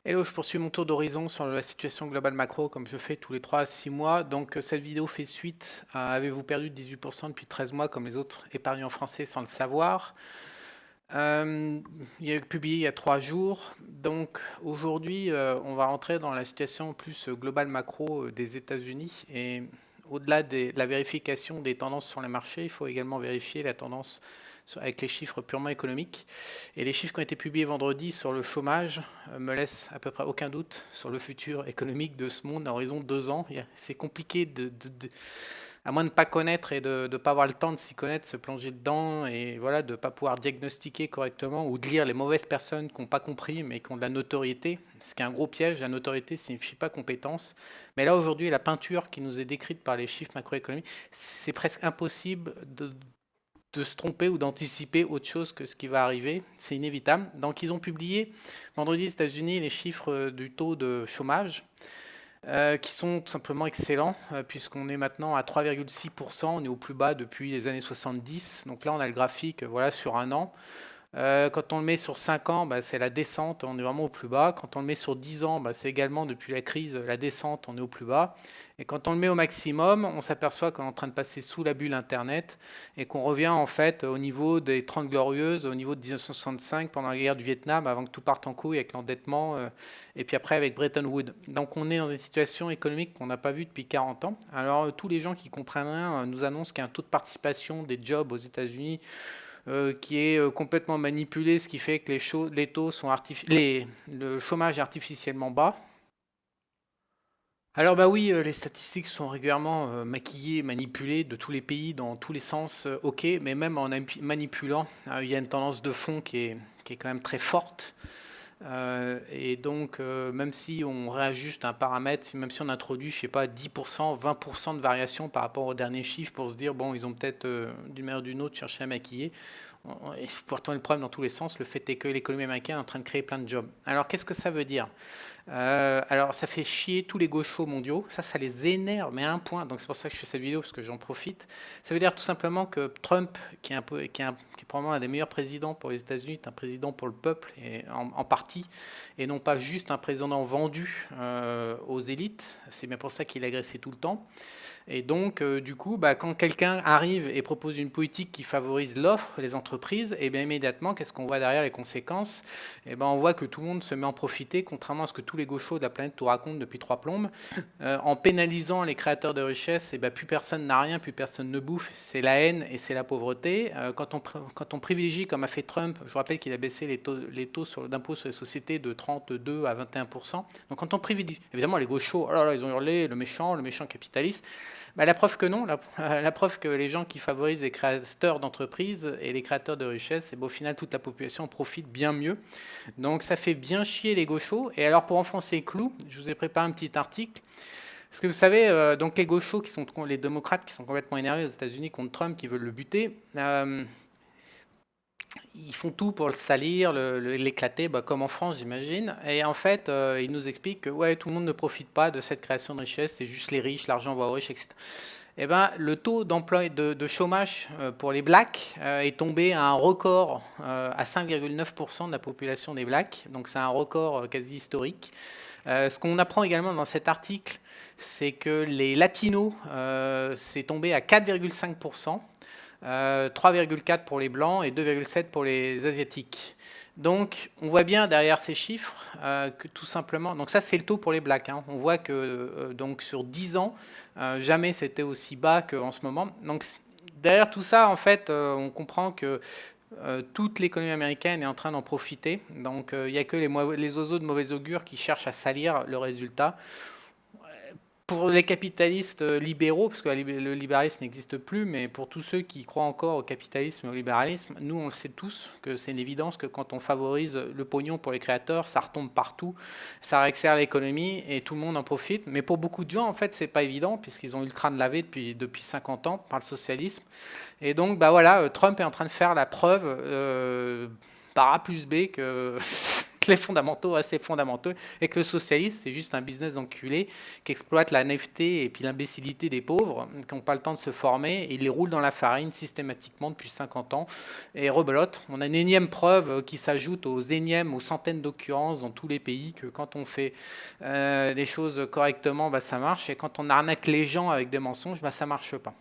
Hello, je poursuis mon tour d'horizon sur la situation globale macro comme je fais tous les 3 à 6 mois. Donc cette vidéo fait suite à avez-vous perdu 18% depuis 13 mois comme les autres épargnants français sans le savoir. Il y a eu publié il y a 3 jours. Donc aujourd'hui, on va rentrer dans la situation plus globale macro des États-Unis. Et au-delà de la vérification des tendances sur les marchés, il faut également vérifier la tendance avec les chiffres purement économiques. Et les chiffres qui ont été publiés vendredi sur le chômage me laissent à peu près aucun doute sur le futur économique de ce monde à horizon de 2 ans. C'est compliqué à moins de ne pas connaître et de ne pas avoir le temps de s'y connaître, se plonger dedans et voilà, de ne pas pouvoir diagnostiquer correctement ou de lire les mauvaises personnes qui n'ont pas compris mais qui ont de la notoriété. Ce qui est un gros piège, la notoriété ne signifie pas compétence. Mais là aujourd'hui, la peinture qui nous est décrite par les chiffres macroéconomiques, c'est presque impossible de se tromper ou d'anticiper autre chose que ce qui va arriver. C'est inévitable. Donc ils ont publié vendredi aux États-Unis les chiffres du taux de chômage qui sont tout simplement excellents, puisqu'on est maintenant à 3,6%, on est au plus bas depuis les années 70. Donc là, on a le graphique voilà, sur un an. Quand on le met sur 5 ans, bah, c'est la descente, on est vraiment au plus bas. Quand on le met sur 10 ans, bah, c'est également depuis la crise, la descente, on est au plus bas. Et quand on le met au maximum, on s'aperçoit qu'on est en train de passer sous la bulle Internet et qu'on revient en fait au niveau des 30 glorieuses, au niveau de 1965 pendant la guerre du Vietnam, avant que tout parte en couille avec l'endettement, et puis après avec Bretton Woods. Donc on est dans une situation économique qu'on n'a pas vue depuis 40 ans. Alors tous les gens qui comprennent rien nous annoncent qu'il y a un taux de participation des jobs aux États-Unis qui est complètement manipulé, ce qui fait que les taux sont le chômage est artificiellement bas. Alors bah oui, les statistiques sont régulièrement maquillées, manipulées de tous les pays, dans tous les sens, ok, mais même en manipulant, il y a une tendance de fond qui est quand même très forte. Et donc, même si on réajuste un paramètre, même si on introduit, je sais pas, 10%, 20% de variation par rapport aux derniers chiffres pour se dire, bon, ils ont peut-être, d'une manière ou d'une autre, cherché à maquiller. Et pourtant, le problème dans tous les sens, le fait est que l'économie américaine est en train de créer plein de jobs. Alors, qu'est-ce que ça veut dire? Alors, ça fait chier tous les gauchos mondiaux. Ça les énerve, mais à un point. Donc, c'est pour ça que je fais cette vidéo, parce que j'en profite. Ça veut dire tout simplement que Trump, qui est probablement un des meilleurs présidents pour les États-Unis, est un président pour le peuple, et en partie, et non pas juste un président vendu aux élites. C'est bien pour ça qu'il est agressé tout le temps. Et donc, du coup, bah, quand quelqu'un arrive et propose une politique qui favorise l'offre, les entreprises, et bien immédiatement, qu'est-ce qu'on voit derrière les conséquences? Et ben, on voit que tout le monde se met à en profiter, contrairement à ce que tous les gauchos de la planète nous racontent depuis 3 plombes. En pénalisant les créateurs de richesse, et ben, plus personne n'a rien, plus personne ne bouffe. C'est la haine et c'est la pauvreté. Quand on privilégie, comme a fait Trump, je vous rappelle qu'il a baissé les taux d'impôt sur les sociétés de 32 à 21%. Donc quand on privilégie, évidemment, les gauchos, oh là là, ils ont hurlé, le méchant capitaliste. Bah, la preuve que non, la preuve que les gens qui favorisent les créateurs d'entreprises et les créateurs de richesses, et ben, au final, toute la population en profite bien mieux. Donc ça fait bien chier les gauchos. Et alors pour enfoncer le clou, je vous ai préparé un petit article. Parce que vous savez, donc les gauchos, qui sont les démocrates qui sont complètement énervés aux États-Unis contre Trump, qui veulent le buter, ils font tout pour le salir, l'éclater, bah, comme en France, j'imagine. Et en fait, ils nous expliquent que ouais, tout le monde ne profite pas de cette création de richesse, c'est juste les riches, l'argent va aux riches, etc. Eh ben, le taux d'emploi de chômage pour les blacks est tombé à un record à 5,9% de la population des blacks. Donc c'est un record quasi historique. Ce qu'on apprend également dans cet article, c'est que les latinos, c'est tombé à 4,5%, 3,4 pour les blancs et 2,7 pour les asiatiques. Donc, on voit bien derrière ces chiffres que tout simplement, donc ça c'est le taux pour les blacks, hein. On voit que donc sur 10 ans, jamais c'était aussi bas qu'en ce moment. Donc derrière tout ça, en fait, on comprend que toute l'économie américaine est en train d'en profiter. Donc il n'y a que les oiseaux de mauvais augure qui cherchent à salir le résultat. Pour les capitalistes libéraux, parce que le libéralisme n'existe plus, mais pour tous ceux qui croient encore au capitalisme et au libéralisme, nous on le sait tous que c'est une évidence que quand on favorise le pognon pour les créateurs, ça retombe partout, ça réaccélère l'économie et tout le monde en profite. Mais pour beaucoup de gens, en fait, c'est pas évident puisqu'ils ont eu le crâne lavé depuis 50 ans par le socialisme. Et donc, bah voilà, Trump est en train de faire la preuve par A plus B que les fondamentaux assez fondamentaux, et que le socialisme, c'est juste un business d'enculé qui exploite la naïveté et puis l'imbécilité des pauvres, qui n'ont pas le temps de se former, et ils les roulent dans la farine systématiquement depuis 50 ans, et rebelote. On a une énième preuve qui s'ajoute aux centaines d'occurrences dans tous les pays, que quand on fait des choses correctement, bah, ça marche, et quand on arnaque les gens avec des mensonges, bah, ça marche pas.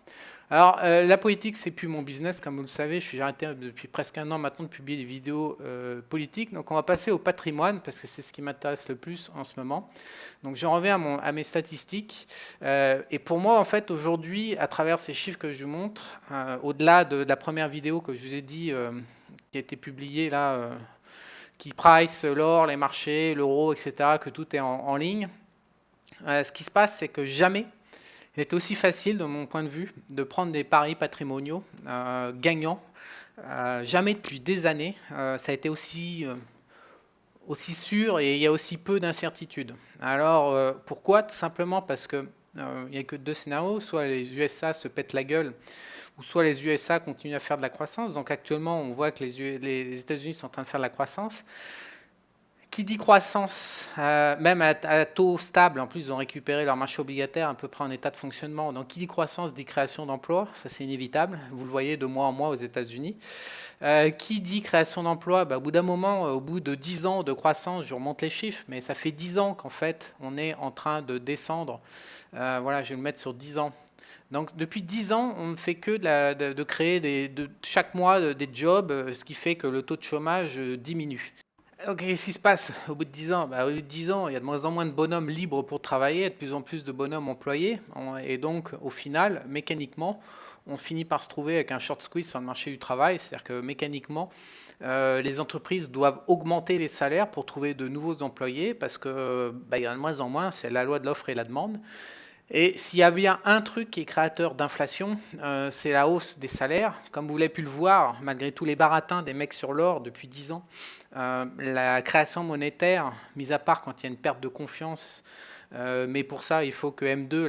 Alors, la politique, c'est plus mon business, comme vous le savez. Je suis arrêté depuis presque un an maintenant de publier des vidéos politiques. Donc, on va passer au patrimoine, parce que c'est ce qui m'intéresse le plus en ce moment. Donc, je reviens à mes statistiques. Et pour moi, en fait, aujourd'hui, à travers ces chiffres que je vous montre, au-delà de la première vidéo que je vous ai dit, qui a été publiée là, qui price l'or, les marchés, l'euro, etc., que tout est en ligne, ce qui se passe, c'est que jamais il est aussi facile, de mon point de vue, de prendre des paris patrimoniaux gagnants. Jamais depuis des années, ça a été aussi sûr, et il y a aussi peu d'incertitudes. Alors, pourquoi? Tout simplement parce qu'il n'y a que deux scénarios. Soit les USA se pètent la gueule, ou soit les USA continuent à faire de la croissance. Donc actuellement, on voit que les États-Unis sont en train de faire de la croissance. Qui dit croissance, même à taux stable, en plus ils ont récupéré leur marché obligataire à peu près en état de fonctionnement. Donc qui dit croissance dit création d'emplois, ça c'est inévitable, vous le voyez de mois en mois aux États-Unis. Qui dit création d'emplois, au bout d'un moment, au bout de 10 ans de croissance, je remonte les chiffres, mais ça fait 10 ans qu'en fait on est en train de descendre. Voilà, je vais le mettre sur 10 ans. Donc depuis 10 ans, on ne fait que de créer chaque mois des jobs, ce qui fait que le taux de chômage diminue. Donc, qu'est-ce qui se passe au bout de 10 ans? Au bout de 10 ans, il y a de moins en moins de bonhommes libres pour travailler, de plus en plus de bonhommes employés. Et donc, au final, mécaniquement, on finit par se trouver avec un short squeeze sur le marché du travail. C'est-à-dire que mécaniquement, les entreprises doivent augmenter les salaires pour trouver de nouveaux employés parce que il y en a de moins en moins, c'est la loi de l'offre et la demande. Et s'il y a bien un truc qui est créateur d'inflation, c'est la hausse des salaires. Comme vous l'avez pu le voir, malgré tous les baratins des mecs sur l'or depuis 10 ans, la création monétaire, mis à part quand il y a une perte de confiance, mais pour ça, il faut que M2,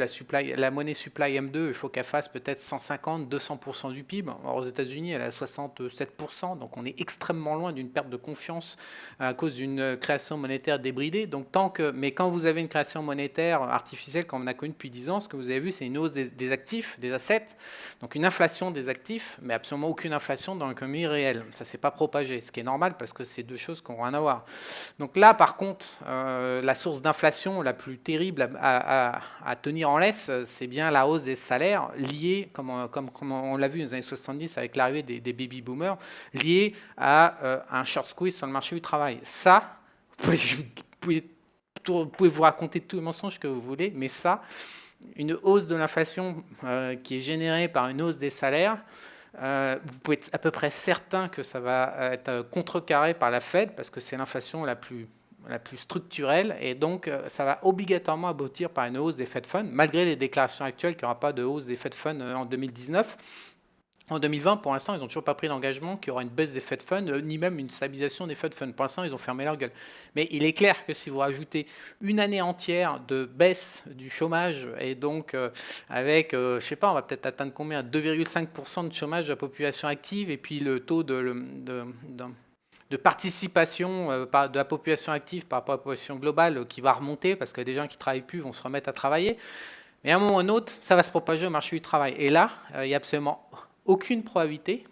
la monnaie supply M2, il faut qu'elle fasse peut-être 150-200% du PIB. Or, aux États-Unis, elle est à 67%, donc on est extrêmement loin d'une perte de confiance à cause d'une création monétaire débridée. Donc, mais quand vous avez une création monétaire artificielle, comme on a connu depuis 10 ans, ce que vous avez vu, c'est une hausse des actifs, des assets, donc une inflation des actifs, mais absolument aucune inflation dans l'économie réelle. Ça ne s'est pas propagé, ce qui est normal parce que c'est deux choses qui n'ont rien à voir. Donc là, par contre, la source d'inflation la plus terrible à tenir en laisse, c'est bien la hausse des salaires liée, comme on l'a vu dans les années 70 avec l'arrivée des baby-boomers, liée à un short squeeze sur le marché du travail. Ça, vous pouvez vous raconter tous les mensonges que vous voulez, mais ça, une hausse de l'inflation qui est générée par une hausse des salaires, vous pouvez être à peu près certain que ça va être contrecarré par la Fed, parce que c'est l'inflation la plus structurelle, et donc ça va obligatoirement aboutir par une hausse des Fed Funds, malgré les déclarations actuelles qu'il n'y aura pas de hausse des Fed Funds en 2019. En 2020, pour l'instant, ils n'ont toujours pas pris d'engagement qu'il y aura une baisse des Fed Funds, ni même une stabilisation des Fed Funds. Pour l'instant, ils ont fermé leur gueule. Mais il est clair que si vous rajoutez une année entière de baisse du chômage, et donc avec, je ne sais pas, on va peut-être atteindre combien, 2,5% de chômage de la population active, et puis le taux de participation de la population active par rapport à la population globale qui va remonter, parce que des gens qui ne travaillent plus vont se remettre à travailler. Mais à un moment ou à un autre, ça va se propager au marché du travail. Et là, il n'y a absolument aucune probabilité,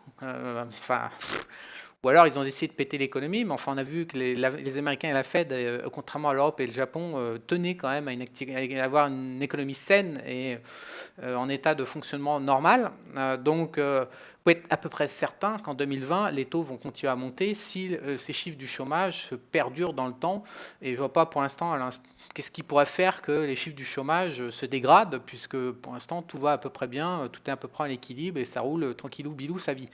ou alors ils ont décidé de péter l'économie, mais enfin on a vu que les Américains et la Fed, contrairement à l'Europe et le Japon, tenaient quand même à avoir une économie saine et en état de fonctionnement normal. Donc vous pouvez être à peu près certain qu'en 2020, les taux vont continuer à monter si ces chiffres du chômage se perdurent dans le temps. Et je ne vois pas pour l'instant qu'est-ce qui pourrait faire que les chiffres du chômage se dégradent, puisque pour l'instant tout va à peu près bien, tout est à peu près à l'équilibre et ça roule tranquillou bilou sa vie.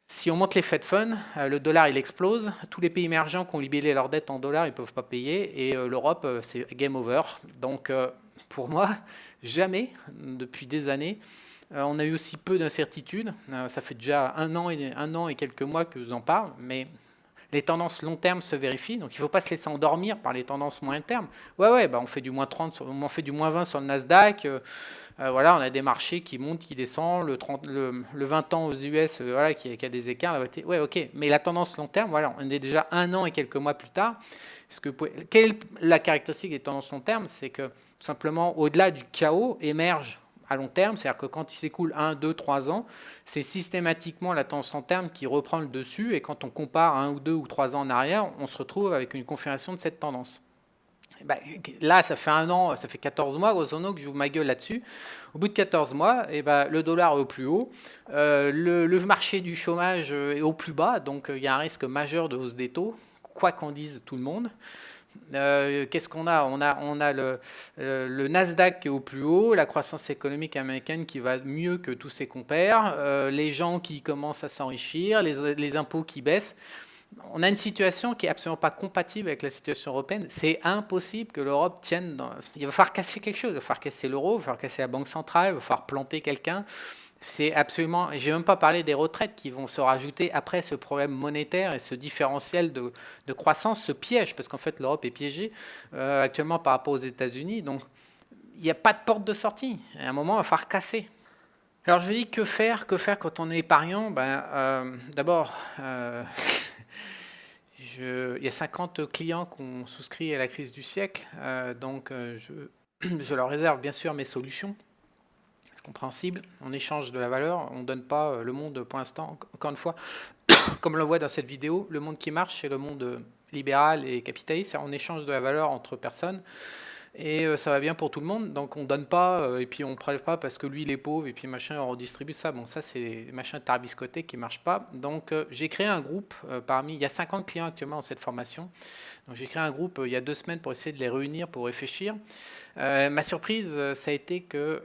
Si on monte les Fed Funds, le dollar il explose. Tous les pays émergents qui ont libellé leurs dettes en dollars, ils ne peuvent pas payer. Et l'Europe, c'est game over. Donc pour moi, jamais, depuis des années, on a eu aussi peu d'incertitudes. Ça fait déjà un an et quelques mois que je vous en parle. Mais les tendances long terme se vérifient. Donc il ne faut pas se laisser endormir par les tendances moyen terme. Ouais, bah on fait du moins 30, on fait du moins 20 sur le Nasdaq. Voilà, on a des marchés qui montent, qui descendent, le 20 ans aux US, voilà, qui a des écarts. Ouais, ok. Mais la tendance long terme, voilà, on est déjà 1 an et quelques mois plus tard. Quelle est la caractéristique des tendances long terme? C'est que tout simplement, au-delà du chaos, émerge à long terme, c'est-à-dire que quand il s'écoule 1, 2, 3 ans, c'est systématiquement la tendance long terme qui reprend le dessus, et quand on compare 1 ou 2 ou 3 ans en arrière, on se retrouve avec une confirmation de cette tendance. Ben, là, ça fait 1 an, ça fait 14 mois, grosso modo, que j'ouvre ma gueule là-dessus. Au bout de 14 mois, ben, le dollar est au plus haut, le marché du chômage est au plus bas, donc il y a un risque majeur de hausse des taux, quoi qu'en dise tout le monde. Qu'est-ce qu'on a? On a le Nasdaq qui est au plus haut, la croissance économique américaine qui va mieux que tous ses compères, les gens qui commencent à s'enrichir, les impôts qui baissent. On a une situation qui est absolument pas compatible avec la situation européenne. C'est impossible que l'Europe tienne Il va falloir casser quelque chose, il va falloir casser l'euro, il va falloir casser la banque centrale, il va falloir planter quelqu'un. C'est absolument... Et je n'ai même pas parlé des retraites qui vont se rajouter après ce problème monétaire et ce différentiel de croissance, ce piège, parce qu'en fait l'Europe est piégée actuellement par rapport aux États-Unis. Donc il n'y a pas de porte de sortie. À un moment, il va falloir casser. Alors je dis que faire quand on est épargnant? D'abord, il y a 50 clients qui ont souscrit à la crise du siècle, donc je leur réserve bien sûr mes solutions. Compréhensible, on échange de la valeur, on ne donne pas le monde pour l'instant, encore une fois, comme on le voit dans cette vidéo, le monde qui marche, c'est le monde libéral et capitaliste, on échange de la valeur entre personnes, et ça va bien pour tout le monde, donc on ne donne pas, et puis on ne prélève pas parce que lui il est pauvre, et puis machin, on redistribue ça, bon ça c'est machin tarabiscoté qui ne marche pas, donc j'ai créé un groupe, il y a 50 clients actuellement dans cette formation, donc j'ai créé un groupe il y a 2 semaines pour essayer de les réunir, pour réfléchir. Ma surprise, ça a été que...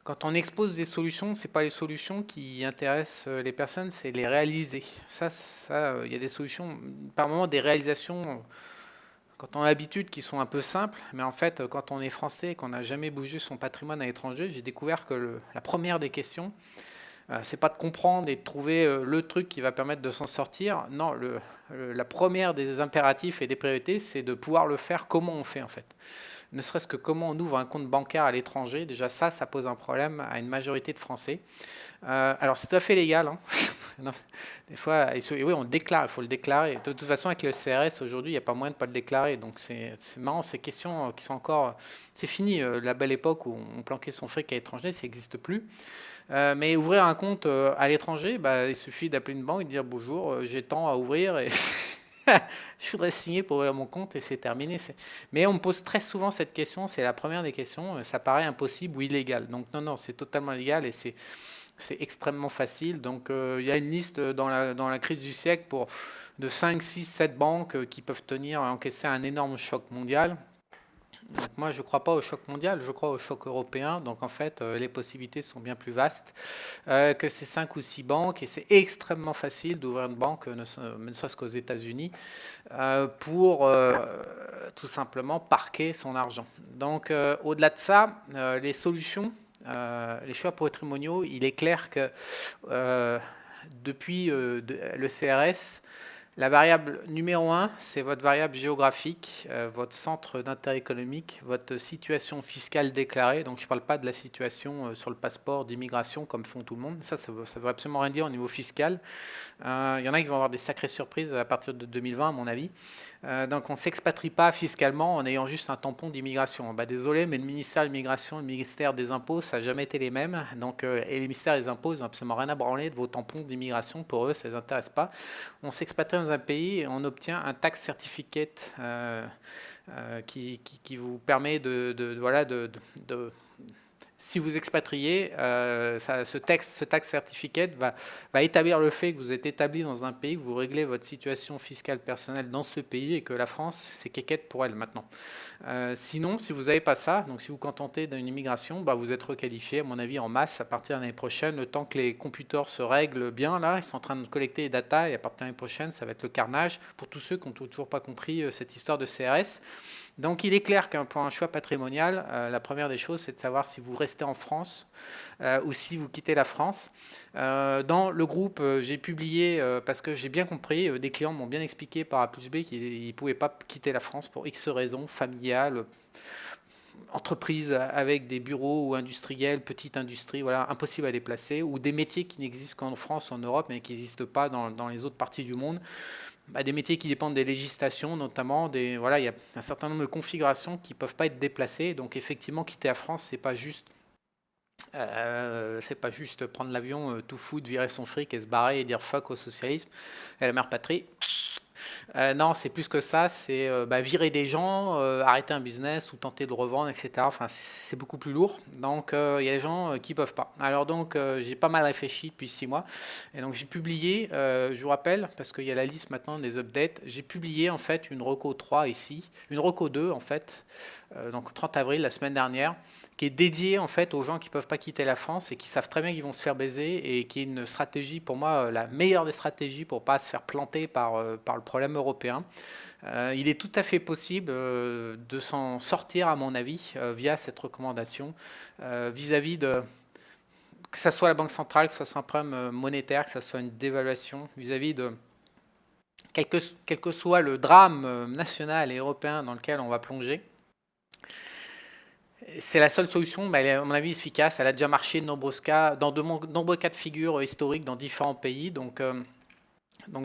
quand on expose des solutions, ce n'est pas les solutions qui intéressent les personnes, c'est les réaliser. Il y a des solutions, par moments des réalisations, quand on a l'habitude, qui sont un peu simples, mais en fait, quand on est français et qu'on n'a jamais bougé son patrimoine à l'étranger, j'ai découvert que la première des questions, c'est pas de comprendre et de trouver le truc qui va permettre de s'en sortir. Non, la première des impératifs et des priorités, c'est de pouvoir le faire. Comment on fait en fait? Ne serait-ce que comment on ouvre un compte bancaire à l'étranger, déjà ça pose un problème à une majorité de Français. Alors c'est tout à fait légal, hein. Non, des fois, oui, on le déclare, il faut le déclarer. De toute façon, avec le CRS, aujourd'hui, il n'y a pas moyen de ne pas le déclarer. Donc c'est marrant, ces questions qui sont encore... C'est fini, la belle époque où on planquait son fric à l'étranger, ça n'existe plus. Mais ouvrir un compte à l'étranger, il suffit d'appeler une banque et de dire bonjour, j'ai tant à ouvrir et je voudrais signer pour ouvrir mon compte et c'est terminé. Mais on me pose très souvent cette question, c'est la première des questions, ça paraît impossible ou illégal. Donc non, c'est totalement légal et c'est extrêmement facile. Donc il y a une liste dans la crise du siècle de 5, 6, 7 banques qui peuvent tenir à encaisser un énorme choc mondial. Donc moi, je ne crois pas au choc mondial, je crois au choc européen. Donc en fait, les possibilités sont bien plus vastes que ces 5 ou 6 banques. Et c'est extrêmement facile d'ouvrir une banque, ne serait-ce qu'aux États-Unis, pour tout simplement parquer son argent. Donc au-delà de ça, les solutions, les choix patrimoniaux, il est clair que depuis le CRS, la variable numéro 1, c'est votre variable géographique, votre centre d'intérêt économique, votre situation fiscale déclarée. Donc je ne parle pas de la situation sur le passeport d'immigration comme font tout le monde. Ça ne veut absolument rien dire au niveau fiscal. Il y en a qui vont avoir des sacrées surprises à partir de 2020 à mon avis. Donc on ne s'expatrie pas fiscalement en ayant juste un tampon d'immigration. Désolé, mais le ministère de l'immigration et le ministère des impôts, ça n'a jamais été les mêmes. Donc, et les ministères des impôts, ils n'ont absolument rien à branler de vos tampons d'immigration. Pour eux, ça ne les intéresse pas. On s'expatrie dans un pays et on obtient un tax certificate qui vous permet si vous expatriez, ce tax certificate va établir le fait que vous êtes établi dans un pays, que vous réglez votre situation fiscale personnelle dans ce pays et que la France, c'est quéquette pour elle maintenant. Sinon, si vous n'avez pas ça, donc si vous contentez d'une immigration, vous êtes requalifié, à mon avis, en masse à partir de l'année prochaine. Le temps que les computers se règlent bien, là, ils sont en train de collecter les datas et à partir de l'année prochaine, ça va être le carnage pour tous ceux qui n'ont toujours pas compris cette histoire de CRS. Donc il est clair que pour un choix patrimonial, la première des choses, c'est de savoir si vous restez en France ou si vous quittez la France. Dans le groupe, j'ai publié, parce que j'ai bien compris, des clients m'ont bien expliqué par A plus B qu'ils ne pouvaient pas quitter la France pour X raisons, familiales, entreprises avec des bureaux ou industriels, petite industrie, voilà, impossible à déplacer, ou des métiers qui n'existent qu'en France, en Europe, mais qui n'existent pas dans les autres parties du monde. Bah, des métiers qui dépendent des législations, notamment, voilà, il y a un certain nombre de configurations qui ne peuvent pas être déplacées. Donc effectivement, quitter la France, c'est pas juste prendre l'avion, tout foutre, virer son fric et se barrer et dire fuck au socialisme et à la mère patrie. Non, c'est plus que ça, c'est virer des gens, arrêter un business ou tenter de le revendre, etc. Enfin, c'est beaucoup plus lourd. Donc, il y a des gens qui peuvent pas. Alors donc, j'ai pas mal réfléchi depuis 6 mois. Et donc, j'ai publié, je vous rappelle, parce qu'il y a la liste maintenant des updates, j'ai publié en fait une reco 3 ici, une reco 2 en fait, donc 30 avril, la semaine dernière, qui est dédiée en fait aux gens qui ne peuvent pas quitter la France et qui savent très bien qu'ils vont se faire baiser et qui est une stratégie, pour moi, la meilleure des stratégies pour ne pas se faire planter par le problème européen. Il est tout à fait possible de s'en sortir, à mon avis, via cette recommandation vis-à-vis de, que ce soit la Banque centrale, que ce soit un problème monétaire, que ce soit une dévaluation, vis-à-vis de quel que soit le drame national et européen dans lequel on va plonger. C'est la seule solution, mais elle est à mon avis efficace. Elle a déjà marché dans de nombreux cas de figure historiques dans différents pays. Donc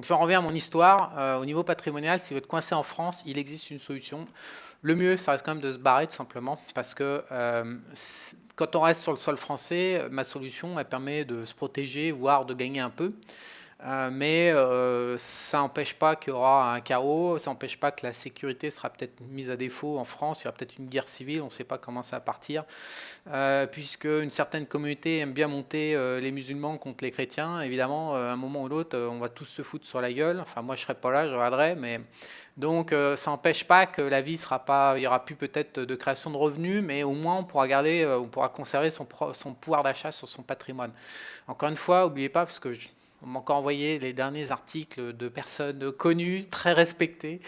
j'en reviens à mon histoire. Au niveau patrimonial, si vous êtes coincé en France, il existe une solution. Le mieux, ça reste quand même de se barrer tout simplement, parce que quand on reste sur le sol français, ma solution, elle permet de se protéger, voire de gagner un peu. Mais ça n'empêche pas qu'il y aura un chaos, ça n'empêche pas que la sécurité sera peut-être mise à défaut en France, il y aura peut-être une guerre civile, on ne sait pas comment ça va partir, puisque une certaine communauté aime bien monter les musulmans contre les chrétiens. Évidemment, à un moment ou l'autre, on va tous se foutre sur la gueule. Enfin, moi, je ne serai pas là, je regarderai, mais donc ça n'empêche pas que la vie sera pas, il y aura plus peut-être de création de revenus, mais au moins on pourra garder, on pourra conserver son pouvoir d'achat sur son patrimoine. Encore une fois, n'oubliez pas, parce que on m'a encore envoyé les derniers articles de personnes connues, très respectées,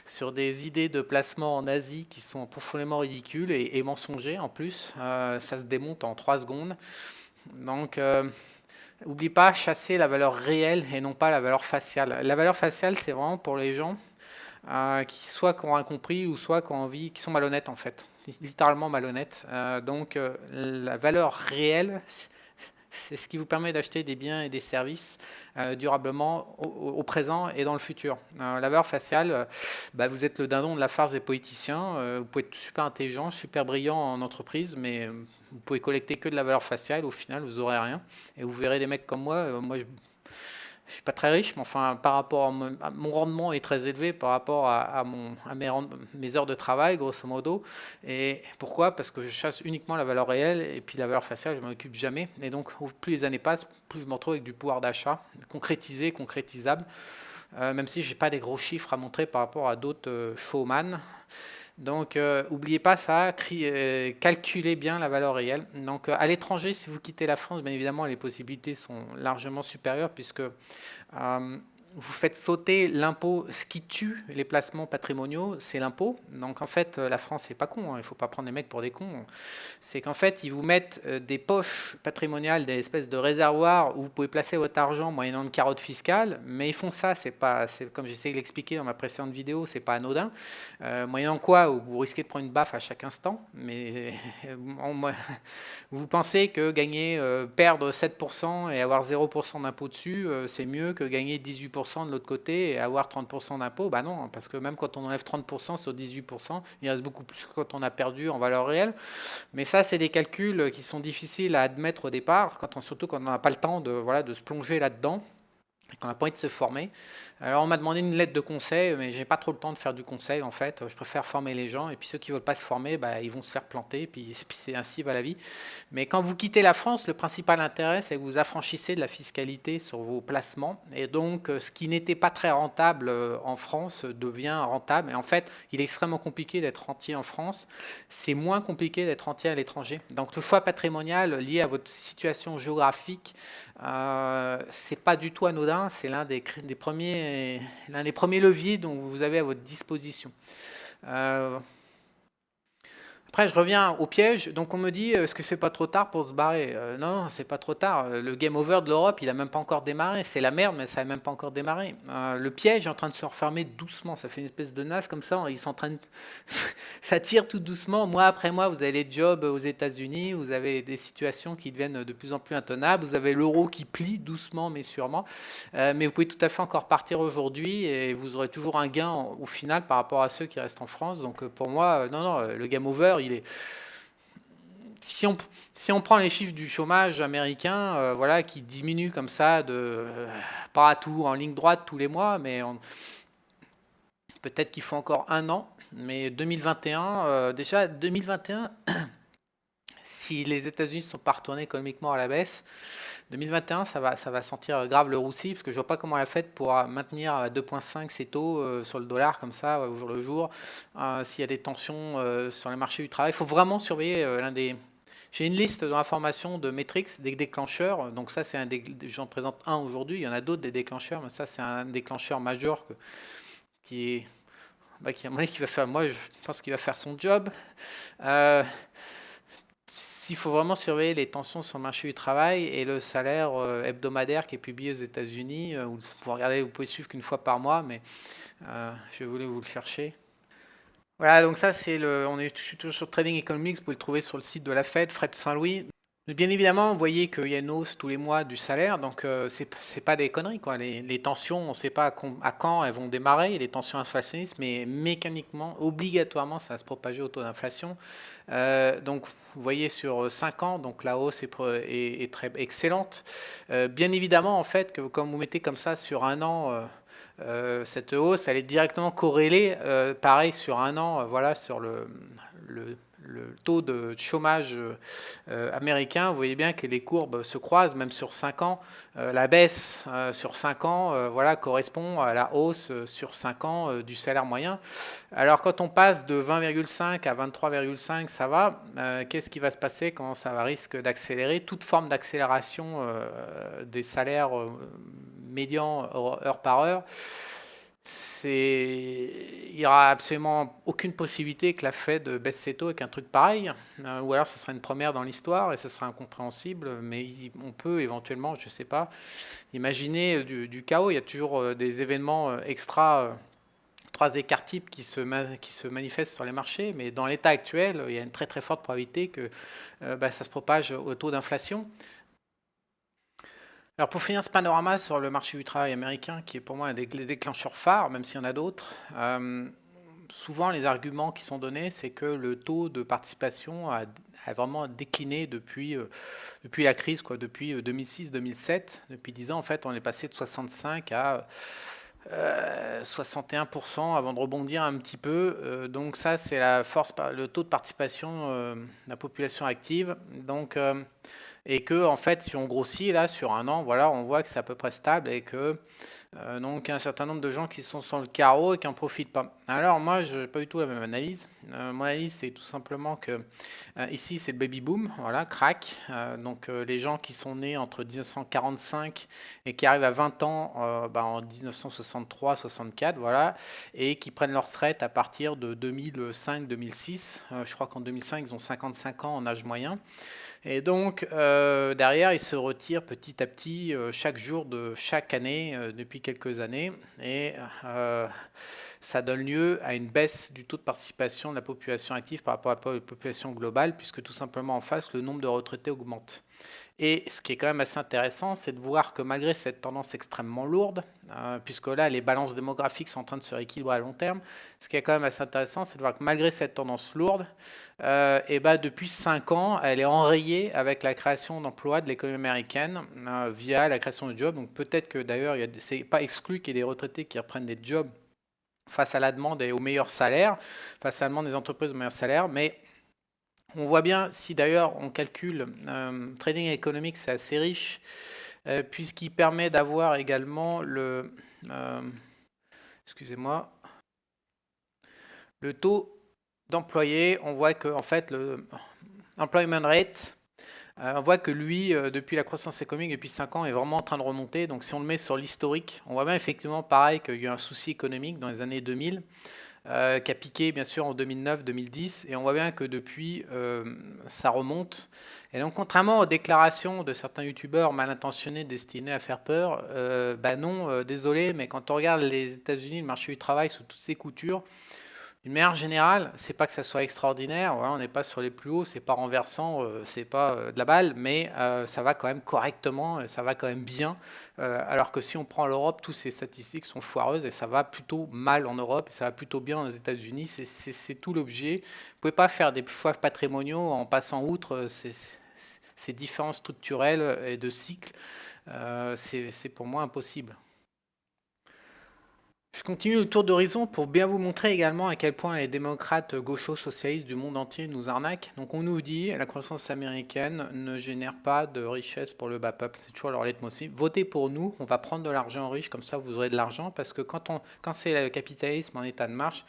sur des idées de placement en Asie qui sont profondément ridicules et mensongers en plus. Ça se démonte en 3 secondes. Donc, n'oublie pas, chasser la valeur réelle et non pas la valeur faciale. La valeur faciale, c'est vraiment pour les gens qui ont rien compris ou soit qui ont envie, qui sont malhonnêtes en fait, littéralement malhonnêtes. Donc, la valeur réelle, c'est ce qui vous permet d'acheter des biens et des services durablement au présent et dans le futur. La valeur faciale, vous êtes le dindon de la farce des politiciens. Vous pouvez être super intelligent, super brillant en entreprise, mais vous pouvez collecter que de la valeur faciale. Au final, vous n'aurez rien. Et vous verrez des mecs comme moi. Moi, je ne suis pas très riche, mais enfin, par rapport à mon rendement est très élevé par rapport à mes heures de travail, grosso modo. Et pourquoi? Parce que je chasse uniquement la valeur réelle et puis la valeur faciale, je ne m'en occupe jamais. Et donc, plus les années passent, plus je me retrouve avec du pouvoir d'achat concrétisé, concrétisable, même si je n'ai pas des gros chiffres à montrer par rapport à d'autres showman. Donc, n'oubliez pas ça, calculez bien la valeur réelle. Donc, à l'étranger, si vous quittez la France, bien évidemment, les possibilités sont largement supérieures puisque vous faites sauter l'impôt. Ce qui tue les placements patrimoniaux, c'est l'impôt. Donc, en fait, la France, c'est pas con, hein, il ne faut pas prendre les mecs pour des cons. C'est qu'en fait, ils vous mettent des poches patrimoniales, des espèces de réservoirs où vous pouvez placer votre argent moyennant une carotte fiscale, mais ils font ça, c'est comme j'essaie de l'expliquer dans ma précédente vidéo, c'est pas anodin. Moyennant quoi, vous risquez de prendre une baffe à chaque instant, mais vous pensez que perdre 7% et avoir 0% d'impôt dessus, c'est mieux que gagner 18% de l'autre côté et avoir 30% d'impôt? Bah non, parce que même quand on enlève 30% sur 18%, il reste beaucoup plus que quand on a perdu en valeur réelle. Mais ça, c'est des calculs qui sont difficiles à admettre au départ, surtout quand on n'a pas le temps de se plonger là-dedans, et qu'on n'a pas envie de se former. Alors on m'a demandé une lettre de conseil, mais j'ai pas trop le temps de faire du conseil en fait. Je préfère former les gens, et puis ceux qui veulent pas se former, ils vont se faire planter, puis c'est ainsi va la vie. Mais quand vous quittez la France, le principal intérêt, c'est que vous affranchissez de la fiscalité sur vos placements, et donc ce qui n'était pas très rentable en France devient rentable. Et en fait, il est extrêmement compliqué d'être rentier en France. C'est moins compliqué d'être rentier à l'étranger. Donc le choix patrimonial lié à votre situation géographique, c'est pas du tout anodin. C'est l'un des premiers leviers dont vous avez à votre disposition. Après, je reviens au piège. Donc, on me dit, est-ce que c'est pas trop tard pour se barrer? Non, c'est pas trop tard. Le game over de l'Europe, il a même pas encore démarré. C'est la merde, mais ça a même pas encore démarré. Le piège est en train de se refermer doucement. Ça fait une espèce de nasse comme ça. Ils sont en train de... ça tire tout doucement. Mois après mois, vous avez les jobs aux États-Unis. Vous avez des situations qui deviennent de plus en plus intenables. Vous avez l'euro qui plie doucement, mais sûrement. Mais vous pouvez tout à fait encore partir aujourd'hui et vous aurez toujours un gain au final par rapport à ceux qui restent en France. Donc pour moi, non, non, le game over, il est... Si on, si on prend les chiffres du chômage américain, voilà, qui diminue comme ça, pas à tout en ligne droite tous les mois, mais peut-être qu'il faut encore un an. Mais 2021, déjà 2021, si les États-Unis ne sont pas retournés économiquement à la baisse, 2021, ça va sentir grave le roussi, parce que je vois pas comment elle a fait pour maintenir à 2,5 ses taux sur le dollar comme ça, au jour le jour. S'il y a des tensions sur les marchés du travail, il faut vraiment surveiller l'un des... J'ai une liste dans la formation de metrics, des déclencheurs. Donc ça, c'est j'en présente un aujourd'hui. Il y en a d'autres des déclencheurs, mais ça, c'est un déclencheur majeur qui est, qui, à mon avis, qui va faire. Moi, je pense qu'il va faire son job. Euh, S'il faut vraiment surveiller les tensions sur le marché du travail et le salaire hebdomadaire qui est publié aux États-Unis, vous pouvez suivre qu'une fois par mois, mais je voulais vous le chercher. Voilà, donc ça c'est je suis toujours sur Trading Economics, vous pouvez le trouver sur le site de la Fed, Fred Saint-Louis. Mais bien évidemment, vous voyez qu'il y a une hausse tous les mois du salaire, donc c'est pas des conneries quoi. Les tensions, on ne sait pas à quand elles vont démarrer, les tensions inflationnistes, mais mécaniquement, obligatoirement, ça va se propager au taux d'inflation. Donc vous voyez sur 5 ans, donc la hausse est très excellente. Bien évidemment, en fait, que comme vous mettez comme ça sur un an, cette hausse, elle est directement corrélée, pareil sur un an, voilà, sur le taux de chômage américain. Vous voyez bien que les courbes se croisent, même sur 5 ans. La baisse sur 5 ans voilà, correspond à la hausse sur 5 ans du salaire moyen. Alors quand on passe de 20,5 à 23,5, ça va. Qu'est-ce qui va se passer quand ça risque d'accélérer? Toute forme d'accélération des salaires médians heure par heure, il n'y aura absolument aucune possibilité que la Fed baisse ses taux avec un truc pareil, ou alors ce sera une première dans l'histoire et ce sera incompréhensible, mais on peut éventuellement, je ne sais pas, imaginer du chaos. Il y a toujours des événements extra, trois écarts types qui se manifestent sur les marchés, mais dans l'état actuel, il y a une très très forte probabilité que ça se propage au taux d'inflation. Alors pour finir ce panorama sur le marché du travail américain, qui est pour moi un des déclencheurs phares, même s'il y en a d'autres, souvent les arguments qui sont donnés, c'est que le taux de participation a vraiment décliné depuis la crise, quoi, depuis 2006-2007. Depuis 10 ans, en fait, on est passé de 65 à 61% avant de rebondir un petit peu. Donc ça, c'est la force, le taux de participation de la population active. Donc et que en fait si on grossit là sur un an, voilà, on voit que c'est à peu près stable et que donc un certain nombre de gens qui sont sur le carreau et qui n'en profitent pas. Alors moi je n'ai pas du tout la même analyse. Mon analyse c'est tout simplement que ici c'est le baby boom, voilà, crack. Donc les gens qui sont nés entre 1945 et qui arrivent à 20 ans en 1963-64, voilà, et qui prennent leur retraite à partir de 2005-2006. Je crois qu'en 2005 ils ont 55 ans en âge moyen. Et donc, derrière, il se retire petit à petit chaque jour de chaque année depuis quelques années. Et ça donne lieu à une baisse du taux de participation de la population active par rapport à la population globale, puisque tout simplement en face, le nombre de retraités augmente. Et ce qui est quand même assez intéressant, c'est de voir que malgré cette tendance extrêmement lourde, puisque là, les balances démographiques sont en train de se rééquilibrer à long terme, ce qui est quand même assez intéressant, c'est de voir que malgré cette tendance lourde, depuis 5 ans, elle est enrayée avec la création d'emplois de l'économie américaine via la création de jobs. Donc peut-être que d'ailleurs, c'est pas exclu qu'il y ait des retraités qui reprennent des jobs face à la demande et aux meilleurs salaires, face à la demande des entreprises aux meilleurs salaires, mais on voit bien, si d'ailleurs on calcule, Trading Economics c'est assez riche, puisqu'il permet d'avoir également excusez-moi, le taux d'employés. On voit que en fait le employment rate, on voit que lui, depuis la croissance économique, depuis 5 ans, est vraiment en train de remonter. Donc si on le met sur l'historique, on voit bien effectivement pareil qu'il y a eu un souci économique dans les années 2000. qui a piqué bien sûr en 2009-2010, et on voit bien que depuis, ça remonte. Et donc, contrairement aux déclarations de certains youtubeurs mal intentionnés destinés à faire peur, bah non, désolé, mais quand on regarde les États-Unis, le marché du travail sous toutes ses coutures, d'une manière générale, c'est pas que ça soit extraordinaire, voilà, on n'est pas sur les plus hauts, c'est pas renversant, c'est pas de la balle, mais ça va quand même correctement, ça va quand même bien. Alors que si on prend l'Europe, toutes ces statistiques sont foireuses et ça va plutôt mal en Europe et ça va plutôt bien aux États-Unis. C'est tout l'objet. Vous pouvez pas faire des choix patrimoniaux en passant outre ces différences structurelles et de cycles. C'est pour moi impossible. Je continue le tour d'horizon pour bien vous montrer également à quel point les démocrates gauchos socialistes du monde entier nous arnaquent. Donc on nous dit la croissance américaine ne génère pas de richesse pour le bas peuple, c'est toujours leur leitmotiv. Votez pour nous, on va prendre de l'argent riche, comme ça vous aurez de l'argent, parce que quand c'est le capitalisme en état de marche,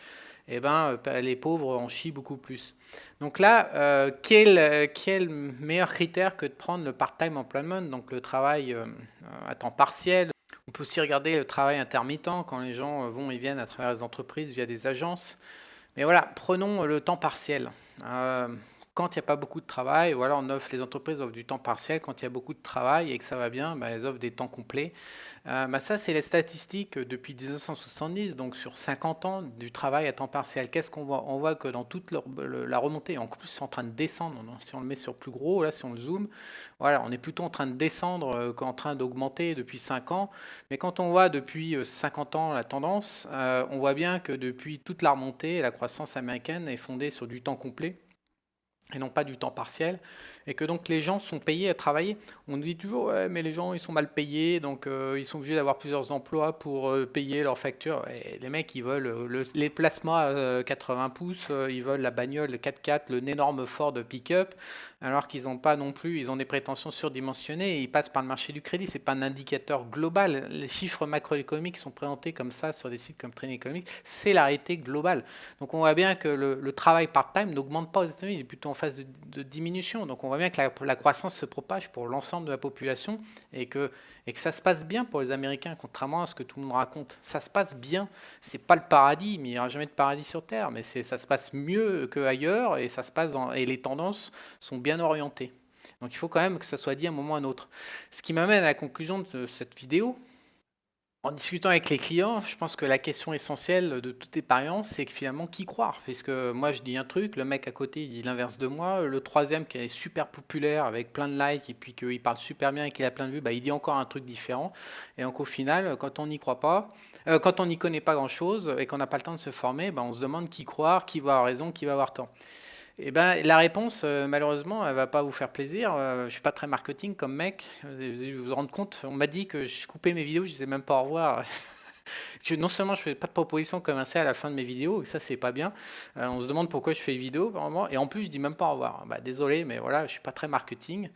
eh ben, les pauvres en chient beaucoup plus. Donc là, quel meilleur critère que de prendre le part-time employment, donc le travail à temps partiel. On peut aussi regarder le travail intermittent quand les gens vont et viennent à travers les entreprises via des agences. Mais voilà, prenons le temps partiel. Quand il n'y a pas beaucoup de travail, voilà, les entreprises offrent du temps partiel. Quand il y a beaucoup de travail et que ça va bien, bah, elles offrent des temps complets. Ça, c'est les statistiques depuis 1970, donc sur 50 ans du travail à temps partiel. Qu'est-ce qu'on voit? On voit que dans toute la remontée, en plus c'est en train de descendre, si on le met sur plus gros, là si on le zoome, voilà, on est plutôt en train de descendre qu'en train d'augmenter depuis 5 ans. Mais quand on voit depuis 50 ans la tendance, on voit bien que depuis toute la remontée, la croissance américaine est fondée sur du temps complet et non pas du temps partiel, et que donc les gens sont payés à travailler. On nous dit toujours, ouais, mais les gens ils sont mal payés, donc ils sont obligés d'avoir plusieurs emplois pour payer leurs factures. Et les mecs ils veulent les placements à 80 pouces, ils veulent la bagnole 4x4, l'énorme Ford pick-up, alors qu'ils n'ont pas non plus, ils ont des prétentions surdimensionnées et ils passent par le marché du crédit. C'est pas un indicateur global. Les chiffres macroéconomiques sont présentés comme ça sur des sites comme Training Economics, c'est la réalité globale. Donc on voit bien que le travail part-time n'augmente pas aux États-Unis, il est plutôt en phase de diminution. Donc on voit bien que la croissance se propage pour l'ensemble de la population et que ça se passe bien pour les Américains, contrairement à ce que tout le monde raconte. Ça se passe bien. C'est pas le paradis, mais il n'y aura jamais de paradis sur Terre, mais ça se passe mieux qu'ailleurs et ça se passe et les tendances sont bien orientées. Donc il faut quand même que ça soit dit à un moment ou à un autre. Ce qui m'amène à la conclusion de cette vidéo. En discutant avec les clients, je pense que la question essentielle de toute épargnant, c'est que finalement, qui croire? Puisque moi, je dis un truc, le mec à côté, il dit l'inverse de moi. Le troisième, qui est super populaire, avec plein de likes, et puis qu'il parle super bien et qu'il a plein de vues, bah, il dit encore un truc différent. Et donc, au final, quand on n'y croit pas, quand on n'y connaît pas grand-chose et qu'on n'a pas le temps de se former, bah, on se demande qui croire, qui va avoir raison, qui va avoir tort. Eh ben, la réponse, malheureusement, elle va pas vous faire plaisir. Je suis pas très marketing comme mec. Vous vous rendez compte, on m'a dit que je coupais mes vidéos, je disais même pas au revoir. Non seulement je fais pas de proposition commerciale à la fin de mes vidéos, et ça c'est pas bien. On se demande pourquoi je fais une vidéo, vraiment, et en plus je dis même pas au revoir. Bah, désolé, mais voilà, je suis pas très marketing.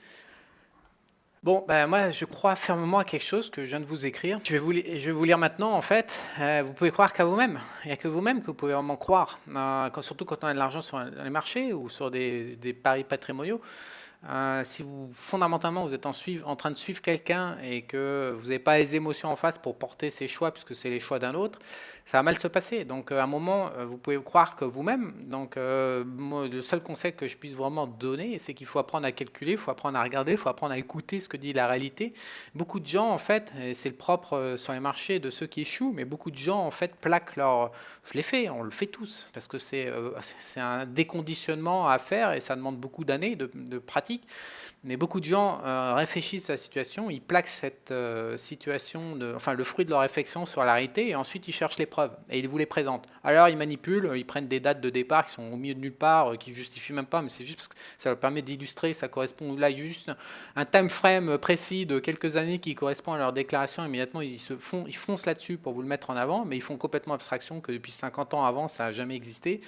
Bon, ben moi, je crois fermement à quelque chose que je viens de vous écrire. Je vais vous lire maintenant, en fait. Vous pouvez croire qu'à vous-même. Il n'y a que vous-même que vous pouvez vraiment croire. Surtout quand on a de l'argent sur les marchés ou sur des paris patrimoniaux. Si fondamentalement, vous êtes en train de suivre quelqu'un et que vous n'avez pas les émotions en face pour porter ses choix, puisque c'est les choix d'un autre, ça va mal se passer. Donc, à un moment, vous pouvez croire que vous-même. Donc, moi, le seul conseil que je puisse vraiment donner, c'est qu'il faut apprendre à calculer, il faut apprendre à regarder, il faut apprendre à écouter ce que dit la réalité. Beaucoup de gens, en fait, et c'est le propre sur les marchés de ceux qui échouent, mais beaucoup de gens, en fait, plaquent leur... Je l'ai fait, on le fait tous, parce que c'est un déconditionnement à faire et ça demande beaucoup d'années de pratique. Mais beaucoup de gens réfléchissent à la situation, ils plaquent cette situation, enfin le fruit de leur réflexion sur la réalité, et ensuite ils cherchent les preuves, et ils vous les présentent. Alors ils manipulent, ils prennent des dates de départ qui sont au milieu de nulle part, qui ne justifient même pas, mais c'est juste parce que ça leur permet d'illustrer, ça correspond là juste un time frame précis de quelques années qui correspond à leur déclaration, immédiatement ils foncent là-dessus pour vous le mettre en avant, mais ils font complètement abstraction que depuis 50 ans avant, ça n'a jamais existé.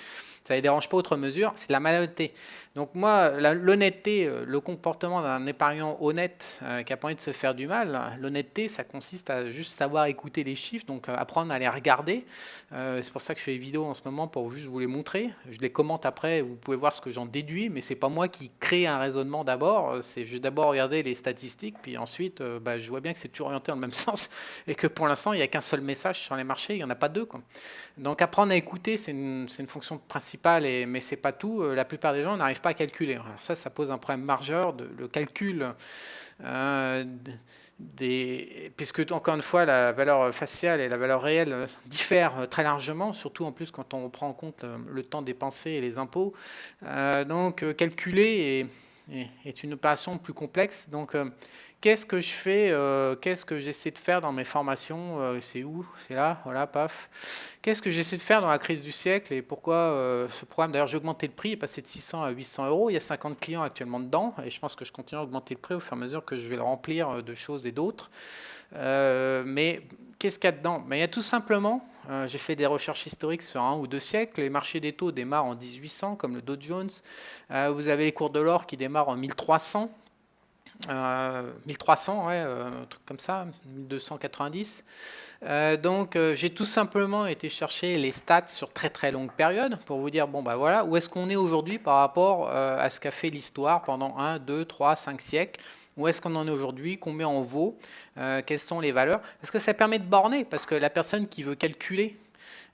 Ça ne les dérange pas outre mesure, c'est de la malhonnêteté. Donc moi, l'honnêteté, le comportement comportement d'un épargnant honnête qui a pas envie de se faire du mal. L'honnêteté, ça consiste à juste savoir écouter les chiffres, donc apprendre à les regarder. C'est pour ça que je fais des vidéos en ce moment pour juste vous les montrer. Je les commente après, vous pouvez voir ce que j'en déduis, mais c'est pas moi qui crée un raisonnement d'abord. C'est je vais d'abord regarder les statistiques, puis ensuite, je vois bien que c'est toujours orienté dans le même sens et que pour l'instant, il n'y a qu'un seul message sur les marchés, il n'y en a pas deux, quoi. Donc apprendre à écouter, c'est une fonction principale, mais c'est pas tout. La plupart des gens n'arrivent pas à calculer. Alors ça pose un problème majeur, le calcul euh, puisque encore une fois la valeur faciale et la valeur réelle diffèrent très largement, surtout en plus quand on prend en compte le temps dépensé et les impôts. Donc calculer est une opération plus complexe. Donc qu'est-ce que je fais, qu'est-ce que j'essaie de faire dans mes formations, c'est où? C'est là, voilà, paf. Qu'est-ce que j'essaie de faire dans la crise du siècle et pourquoi ce programme? D'ailleurs, j'ai augmenté le prix, il est passé de 600 à 800 euros. Il y a 50 clients actuellement dedans et je pense que je continue à augmenter le prix au fur et à mesure que je vais le remplir de choses et d'autres. Mais qu'est-ce qu'il y a dedans? Il y a tout simplement, j'ai fait des recherches historiques sur 1 ou 2 siècles. Les marchés des taux démarrent en 1800, comme le Dow Jones. Vous avez les cours de l'or qui démarrent en 1300. 1300, ouais, un truc comme ça, 1290. Donc j'ai tout simplement été chercher les stats sur très très longue période pour vous dire, bon bah voilà, où est-ce qu'on est aujourd'hui par rapport à ce qu'a fait l'histoire pendant 1, 2, 3, 5 siècles. Où est-ce qu'on en est aujourd'hui? Combien on vaut? Quelles sont les valeurs? Parce que ça permet de borner, parce que la personne qui veut calculer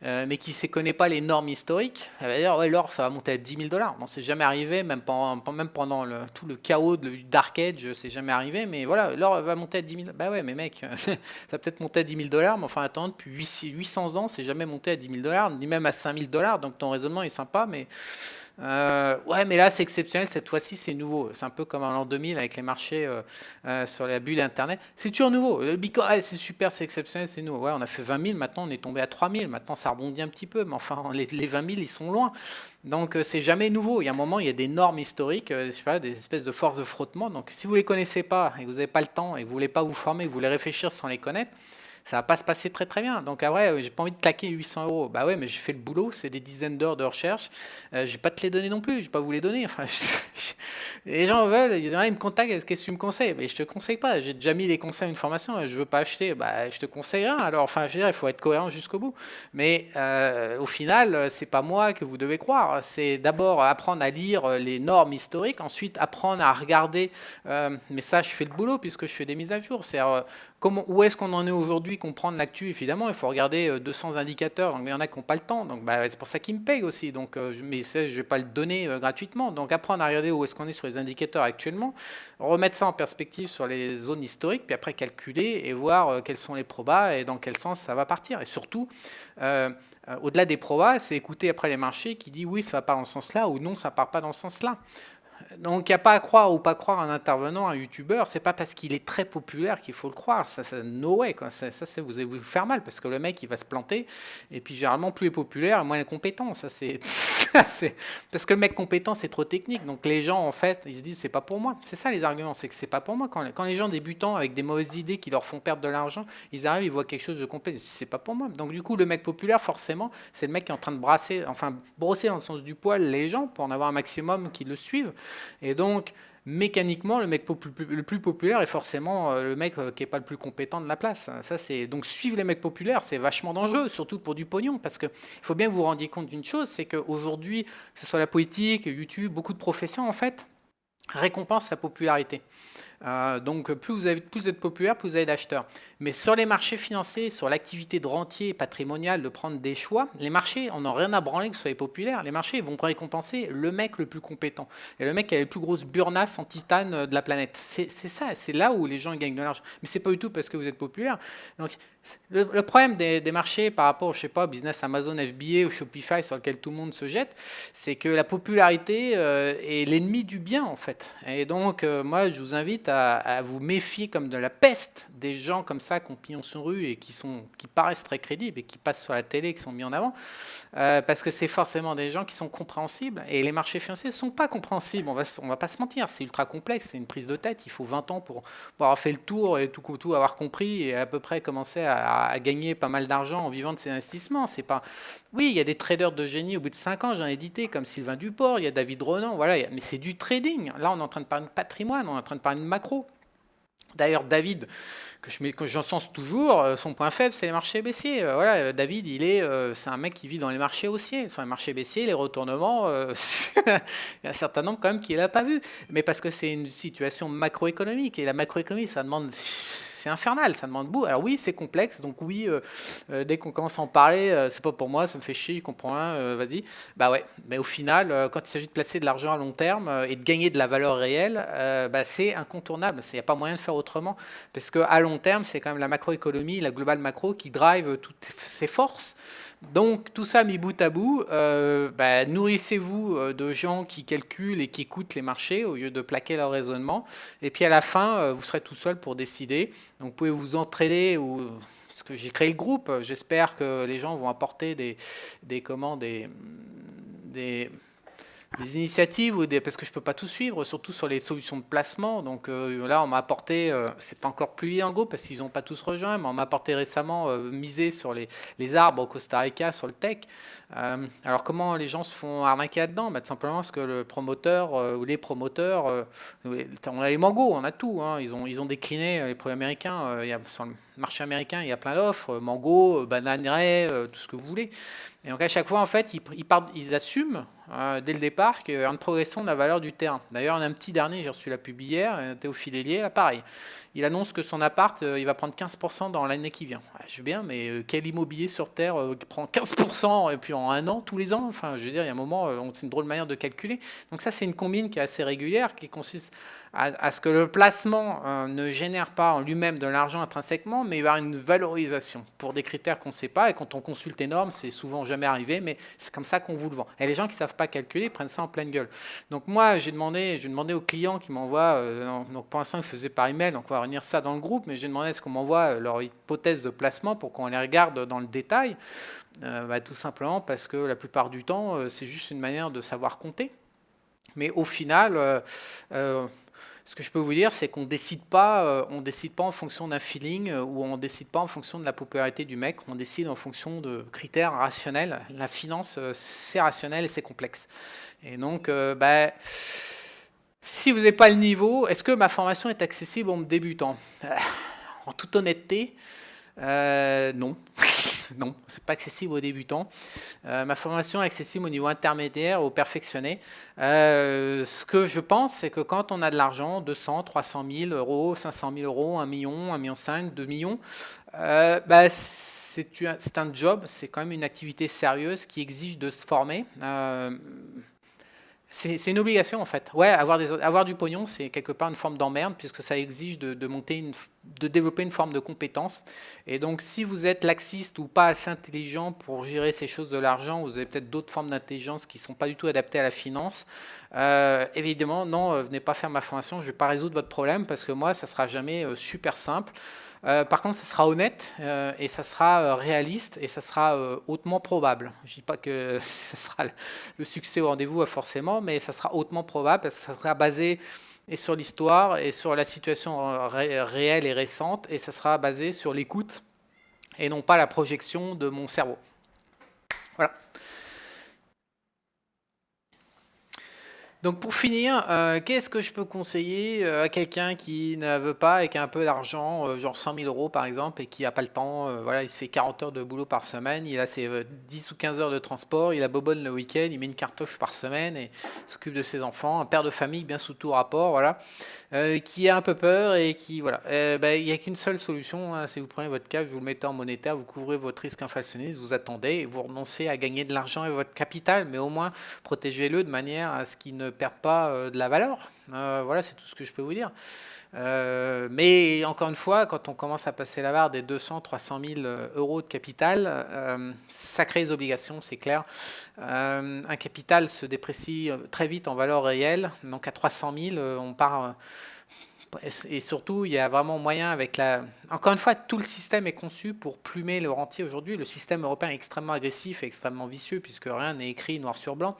mais qui ne connaît pas les normes historiques, elle va dire ouais, l'or ça va monter à 10 000 $. Bon, c'est jamais arrivé, même pendant tout le chaos du Dark Age, c'est jamais arrivé, mais voilà, l'or va monter à 10 000 $. Bah ouais, mais mec, ça va peut-être monter à 10 000 $, mais enfin attends, depuis 800 ans, c'est jamais monté à 10 000 $, ni même à 5 000 $, donc ton raisonnement est sympa, mais ouais, mais là c'est exceptionnel, cette fois-ci c'est nouveau. C'est un peu comme en l'an 2000 avec les marchés sur la bulle Internet. C'est toujours nouveau. Le Bitcoin, c'est super, c'est exceptionnel, c'est nouveau. Ouais, on a fait 20 000, maintenant on est tombé à 3 000. Maintenant ça rebondit un petit peu, mais enfin les 20 000 ils sont loin. Donc c'est jamais nouveau. Il y a un moment, il y a des normes historiques, je sais pas, des espèces de forces de frottement. Donc si vous les connaissez pas et que vous n'avez pas le temps et que vous voulez pas vous former, que vous voulez réfléchir sans les connaître, ça va pas se passer très très bien. Donc après, j'ai pas envie de claquer 800 euros. Bah ouais, mais j'ai fait le boulot, c'est des dizaines d'heures de recherche. Je vais pas te les donner non plus, je vais pas vous les donner. Enfin, les gens veulent, il y en a, ils me contactent, qu'est-ce que tu me conseilles? Mais je te conseille pas. J'ai déjà mis des conseils à une formation, je veux pas acheter. Bah, je te conseille rien. Alors, enfin, je veux dire, il faut être cohérent jusqu'au bout. Mais au final, c'est pas moi que vous devez croire. C'est d'abord apprendre à lire les normes historiques, ensuite apprendre à regarder. Mais ça, je fais le boulot puisque je fais des mises à jour. C'est où est-ce qu'on en est aujourd'hui, comprendre l'actu, évidemment, il faut regarder 200 indicateurs, donc il y en a qui n'ont pas le temps, donc c'est pour ça qu'ils me payent aussi, donc, mais ça, je ne vais pas le donner gratuitement, donc apprendre à regarder où est-ce qu'on est sur les indicateurs actuellement, remettre ça en perspective sur les zones historiques, puis après calculer et voir quels sont les probas et dans quel sens ça va partir, et surtout, au-delà des probas, c'est écouter après les marchés qui dit oui, ça va pas dans ce sens-là, ou non, ça part pas dans ce sens-là. Donc il n'y a pas à croire ou pas croire un intervenant, un youtubeur, c'est pas parce qu'il est très populaire qu'il faut le croire, ça no way, quoi. Ça vous allez vous faire mal parce que le mec il va se planter et puis généralement plus il est populaire, moins il est compétent, ça c'est parce que le mec compétent c'est trop technique, donc les gens en fait ils se disent c'est pas pour moi, c'est ça les arguments, c'est que c'est pas pour moi. Quand les gens débutants avec des mauvaises idées qui leur font perdre de l'argent, ils arrivent, ils voient quelque chose de complet, c'est pas pour moi. Donc du coup le mec populaire forcément c'est le mec qui est en train de brosser dans le sens du poil les gens pour en avoir un maximum qui le suivent. Et donc, mécaniquement, le mec le plus populaire est forcément le mec qui n'est pas le plus compétent de la place. Donc, suivre les mecs populaires, c'est vachement dangereux, surtout pour du pognon, parce qu'il faut bien que vous vous rendiez compte d'une chose, c'est qu'aujourd'hui, que ce soit la politique, YouTube, beaucoup de professions, en fait, récompensent sa popularité. Donc plus vous êtes populaire, plus vous avez d'acheteurs. Mais sur les marchés financiers, sur l'activité de rentier patrimonial, de prendre des choix, les marchés, on n'a rien à branler que ce soit populaire. Les marchés vont récompenser le mec le plus compétent. Et le mec qui a les plus grosses burnasses en titane de la planète. C'est ça, c'est là où les gens gagnent de l'argent. Mais c'est pas du tout parce que vous êtes populaire. Donc le problème des marchés par rapport, je sais pas, business Amazon, FBA ou Shopify sur lequel tout le monde se jette, c'est que la popularité est l'ennemi du bien en fait. Et donc moi je vous invite à vous méfier comme de la peste des gens comme ça qui ont pignon sur rue et qui paraissent très crédibles et qui passent sur la télé, qui sont mis en avant, parce que c'est forcément des gens qui sont compréhensibles et les marchés financiers ne sont pas compréhensibles, on va pas se mentir, c'est ultra complexe, c'est une prise de tête, il faut 20 ans pour avoir fait le tour et tout avoir compris et à peu près commencer à gagner pas mal d'argent en vivant de ses investissements. C'est pas Oui, il y a des traders de génie au bout de 5 ans, j'en ai édité, comme Sylvain Duport, il y a David Ronan, voilà, mais c'est du trading. Là, on est en train de parler de patrimoine, on est en train de parler de macro. D'ailleurs, David, que j'encense toujours, son point faible, c'est les marchés baissiers. Voilà, David, c'est un mec qui vit dans les marchés haussiers. Sur les marchés baissiers, les retournements, il y a un certain nombre quand même qui l'a pas vu. Mais parce que c'est une situation macroéconomique. Et la macroéconomie, ça demande, c'est infernal, ça demande beaucoup. Alors oui, c'est complexe. Donc oui, dès qu'on commence à en parler, c'est pas pour moi, ça me fait chier, je comprends rien, vas-y. Bah ouais, mais au final, quand il s'agit de placer de l'argent à long terme et de gagner de la valeur réelle, bah, c'est incontournable. Il n'y a pas moyen de faire autrement. Parce qu'à long terme, c'est quand même la macroéconomie, la globale macro qui drive toutes ces forces. Donc tout ça mis bout à bout, bah, nourrissez-vous de gens qui calculent et qui écoutent les marchés au lieu de plaquer leur raisonnement. Et puis à la fin, vous serez tout seul pour décider. Donc vous pouvez vous entraider ou parce que j'ai créé le groupe. J'espère que les gens vont apporter des initiatives parce que je peux pas tout suivre, surtout sur les solutions de placement. Donc là, on m'a apporté, c'est pas encore plus dans le groupe parce qu'ils n'ont pas tous rejoint, mais on m'a apporté récemment misé sur les arbres au Costa Rica, sur le tech. Alors comment les gens se font arnaquer là-dedans? Bah, tout simplement parce que le promoteur ou les promoteurs, on a les mangos, on a tout. Hein. Ils ont décliné les produits américains. Sur le marché américain, il y a plein d'offres, mango, bananerais, tout ce que vous voulez. Et donc à chaque fois, en fait, ils assument dès le départ qu'il y a une progression de la valeur du terrain. D'ailleurs, il y en a un petit dernier, j'ai reçu la pub hier, Théophile Hélier, là pareil. Il annonce que son appart, il va prendre 15% dans l'année qui vient. Je veux bien, mais quel immobilier sur Terre prend 15% et puis en un an, tous les ans? Enfin, je veux dire, il y a un moment, c'est une drôle de manière de calculer. Donc ça, c'est une combine qui est assez régulière, qui consiste à ce que le placement ne génère pas en lui-même de l'argent intrinsèquement, mais il va y avoir une valorisation pour des critères qu'on ne sait pas. Et quand on consulte les normes, c'est souvent jamais arrivé, mais c'est comme ça qu'on vous le vend. Et les gens qui ne savent pas calculer prennent ça en pleine gueule. Donc moi, j'ai demandé aux clients qui m'envoient, donc pour l'instant ils faisaient par email, donc on va réunir ça dans le groupe, mais j'ai demandé à ce qu'on m'envoie leur hypothèse de placement pour qu'on les regarde dans le détail. Tout simplement parce que la plupart du temps, c'est juste une manière de savoir compter. Mais au final, ce que je peux vous dire, c'est qu'on décide pas en fonction d'un feeling ou on décide pas en fonction de la popularité du mec. On décide en fonction de critères rationnels. La finance, c'est rationnel et c'est complexe. Et donc, si vous n'avez pas le niveau, est-ce que ma formation est accessible aux débutants? En toute honnêteté, non. Non, c'est pas accessible aux débutants. Ma formation est accessible au niveau intermédiaire, aux perfectionnés. Ce que je pense, c'est que quand on a de l'argent, 200, 300 000 euros, 500 000 euros, 1 million, 1,5 million, 2 millions, c'est un job, c'est quand même une activité sérieuse qui exige de se former. C'est une obligation en fait. Ouais, avoir du pognon, c'est quelque part une forme d'emmerde puisque ça exige de développer une forme de compétence. Et donc, si vous êtes laxiste ou pas assez intelligent pour gérer ces choses de l'argent, vous avez peut-être d'autres formes d'intelligence qui ne sont pas du tout adaptées à la finance. Évidemment, non, venez pas faire ma formation, je ne vais pas résoudre votre problème parce que moi, ça sera jamais super simple. Par contre, ça sera honnête et ça sera réaliste et ça sera hautement probable. Je ne dis pas que ce sera le succès au rendez-vous forcément, mais ça sera hautement probable parce que ça sera basé et sur l'histoire et sur la situation réelle et récente et ça sera basé sur l'écoute et non pas la projection de mon cerveau. Voilà. Donc pour finir, qu'est-ce que je peux conseiller à quelqu'un qui ne veut pas et qui a un peu d'argent, genre 100 000 euros par exemple, et qui n'a pas le temps, voilà, il se fait 40 heures de boulot par semaine, il a ses 10 ou 15 heures de transport, il a bobonne le week-end, il met une cartouche par semaine et s'occupe de ses enfants, un père de famille bien sous tout rapport, voilà, qui a un peu peur et qui, voilà, il n'y a qu'une seule solution, hein, si vous prenez votre cash, vous le mettez en monétaire, vous couvrez votre risque inflationniste, vous attendez et vous renoncez à gagner de l'argent et votre capital, mais au moins protégez-le de manière à ce qu'il ne perde pas de la valeur. Voilà, c'est tout ce que je peux vous dire. Mais encore une fois, quand on commence à passer la barre des 200, 300 000 euros de capital, ça crée des obligations, c'est clair. Un capital se déprécie très vite en valeur réelle. Donc à 300 000, on part Et surtout, il y a vraiment moyen avec la... Encore une fois, tout le système est conçu pour plumer le rentier aujourd'hui. Le système européen est extrêmement agressif et extrêmement vicieux puisque rien n'est écrit noir sur blanc.